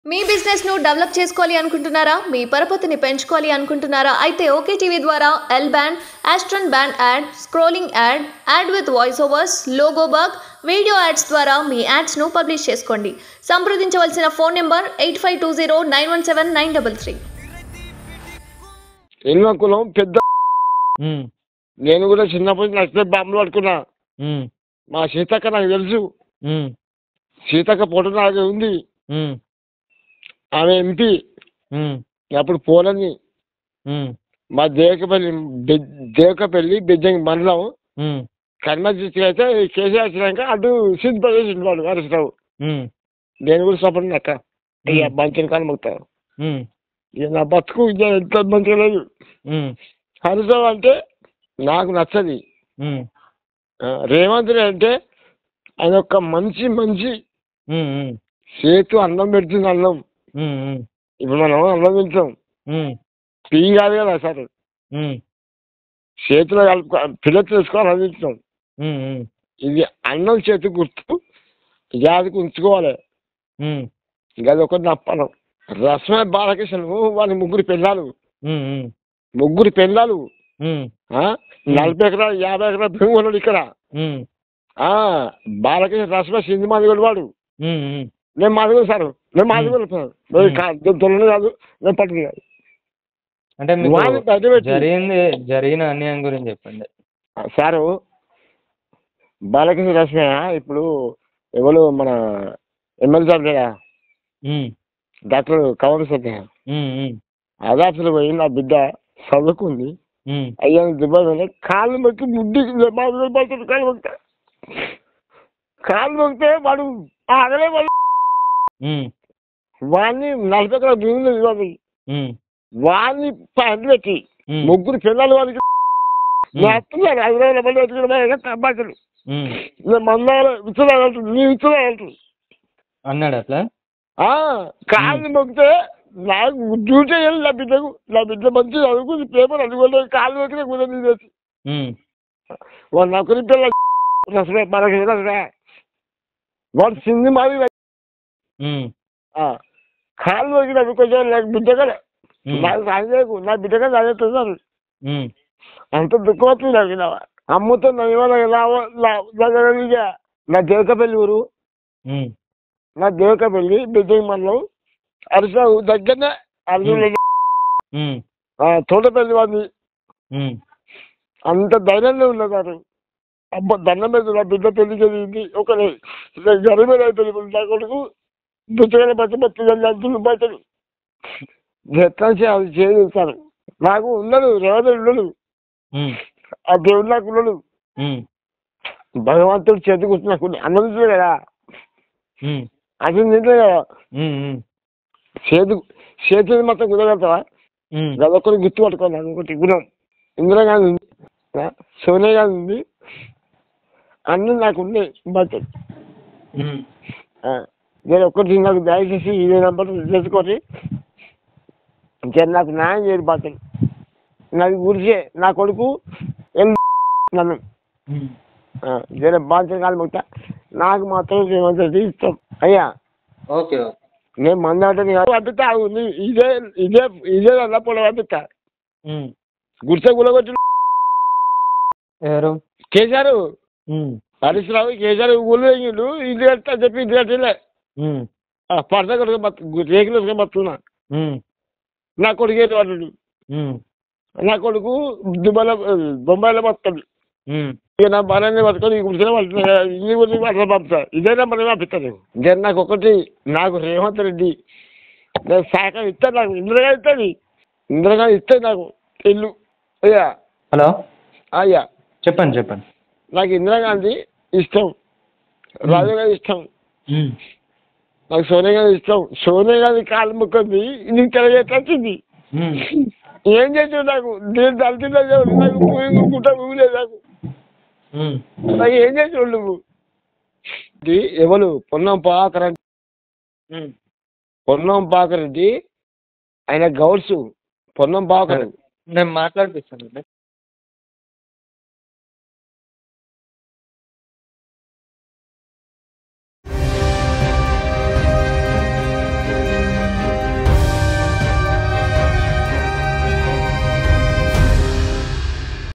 మీ business ను develop చేసుకోవాలి అనుకుంటున్నారా? మీ పరపతిని పెంచుకోవాలి అనుకుంటున్నారా? అయితే ఓకే టీవీ ద్వారా L band, astron band ad, scrolling ad, ad with voice overs, logo bug, video ads ద్వారా మీ యాడ్స్ ను పబ్లిష్ చేసుకోండి. సంప్రదించవలసిన ఫోన్ నెంబర్ 8520917933. ఎన్నకులం పెద్ద నేను కూడా చిన్నప్పటి నచ్చిన బాంబులు పట్టుకున్నా. మా సీతక్క నాకు తెలుసు. సీతక్క ఫోటో నాకు ఉంది. ఆమె ఎంపీ అప్పుడు పోలని మా దేవకపల్లి బెజ్జంగి మండలం కర్మ డిస్ట్రిక్ట్ అయితే కేసీఆర్ వచ్చినాక అటు సిద్ధిపేట వాడు హరీశ్రావు. నేను కూడా సపోర్ట్ అక్క ఇక మంచి కాలం మొత్తాను. ఇక నా బతుకు ఎంత మంచిగా లేదు. హరీశ్రావు అంటే నాకు నచ్చది. రేవంత్ రెడ్డి అంటే ఆయన ఒక మంచి చేతు అన్నం పెడుతుంది. అన్నం ఇప్పుడు మనం అన్నం తింటాం, పీ కాదు కదా సార్, చేతిలో కలుపు పిల్లలు తెలుసుకోవాలి అన్నం తింటాం. ఇది అన్నం చేతి గుర్తు జాతికి ఉంచుకోవాలి. అది ఒకటి నప్పడం. రస్మే బాలకృష్ణ వాళ్ళ ముగ్గురు పిల్లలు 40 ఎకరాలు 50 ఎకరాలు భూమి ఉన్నాడు ఇక్కడ. బాలకృష్ణ రస్మే సింధు మంది కూడా వాడు. నేను మాదిగోడు సార్, నేను మాదిగోడు తొలని కాదు, నేను పట్టుకుని కాదు. అంటే జరిగిన అన్యాయం గురించి చెప్పండి సారు. బాలకృష్ణ రస్మయ్య ఇప్పుడు ఎవరు మన ఎమ్మెల్యే సార్ లేదా డాక్టర్ కవర్ సత్య అదాసులు పోయి నా బిడ్డ చదువుకుంది. అయ్యా దిబ్బలు కాళ్ళు మొక్కి ముడ్డికి కాళ్ళు మొక్కితే వాడు అగలే వాళ్ళు వాడిని 40 ఎకరాల భూమి వాడిని ప్యాంటు పెట్టి ముగ్గురు పిల్లలు వాడికి వస్తున్నారు. 5 మంది అబ్బాయిలు మందాలు ఇచ్చదాగలుగుతుంది, నేను ఇచ్చదాగలుగుతుంది అన్నాడు అట్లా. కాళ్ళు మొక్కితే నాకు డ్యూటీ అయ్యాలి. నా బిడ్డ మంచి చదువుకుని పేపర్ అందుకోలేదు. కాళ్ళు మొక్కితే కుదరదు చేసి వాడు నొకరి పిల్ల వాడు సింధి మాది కాళ్ళు మొక్కిన కొంచెం నాకు బిడ్డ కదా నాకు సాగలేదు. నా బిడ్డ కదా సాగేస్తున్నారు. అంత దుఃఖం వస్తుంది నాకు. అమ్మతో నా దేవకపల్లి ఊరు, నా దేవకపల్లి బెజ్జంగి మండలం హరీశ్రావు దగ్గరనే అర్జున్ తోటపల్లి వాడిని. అంత ధైర్యంగా ఉన్నారు. అబ్బా దండం మీద నా బిడ్డ పెళ్లి జరిగింది. ఒక గరీబ్ అయిపోయింది. నా కొడుకు పుస్తకాల బతులు బట్టలు ఎట్లా అది చేస్తారు. నాకు ఉన్నాడు, రేవంత్ ఉన్నాడు, ఆ దేవుడు నాకు ఉన్నాడు. భగవంతుడు చేతి కూర్చుని నాకు అన్నందుతుంది కదా, అది నింటే కదా. చేతి మొత్తం కుదరగలుగుతావా? అదొక్కటి గుర్తు పట్టుకోవాలి. ఒకటి గుణం ఇందిరాగాంధీ ఉంది, సోనియా గాంధీ ఉంది, అన్నీ నాకు ఉన్నాయి బట్టలు. నేను ఒక్కటి నాకు దయచేసి ఇదే నెంబర్ తెలుసుకొని నాకు న్యాయం చేయదు బట్టలు. నాకు గురిసే నా కొడుకు నన్ను జర బాధ్యత కాలు మొత్తా నాకు మాత్రం రేవంత్ రెడ్డి ఇస్తాం అయ్యా. ఓకే నేను మంది అంటే పంపిస్తా. ఇదే ఇదే ఇదే అలా పొలం పంపిస్తా. గుడిసె గులగొచ్చి కేసీఆర్ హరీష్ రావు కేసీఆర్ ఊళ్ళు వేయిండు. ఇది కట్టా చెప్పి ఇది కట్టలే పడత రేకులు బతున్నా. నా కొడుకు ఏంటి వాడు, నా కొడుకు దుబాయ్లో బొంబాయిలో బతుకుతాడు. ఇక నా బాగానే పట్టుకొని గుడిసెలో పడుతున్నాయి. అట్లా పంపుతా. ఇదే నెంబర్ పంపిస్తాను. జర నాకు ఒకటి, నాకు రేవంత్ రెడ్డి నేను సహకారం ఇస్తాను. నాకు ఇందిరాగాంధీ ఇస్తుంది. ఇందిరాగాంధీ ఇస్తుంది నాకు ఇల్లు. అయ్యా హలో అయ్యా చెప్పండి. నాకు ఇందిరాగాంధీ ఇష్టం, రాజీవ్ గాంధీ ఇష్టం, నాకు సోనియా గాంధీ ఇష్టం. సోనియా గాంధీ కాలు ముక్కుంది, నీకు తెలియజేసి వచ్చింది. ఏం చేసావు నాకు? నేను తలుచుంటే నాకు గుట్ట ఊలేదు. నాకు ఏం చేసావు నువ్వు? ఎవరు పొన్నం పాకరెడ్డి ఆయన గౌడ్స్ పొన్నం పాకరెడ్డి. నేను మాట్లాడిపిస్తాను.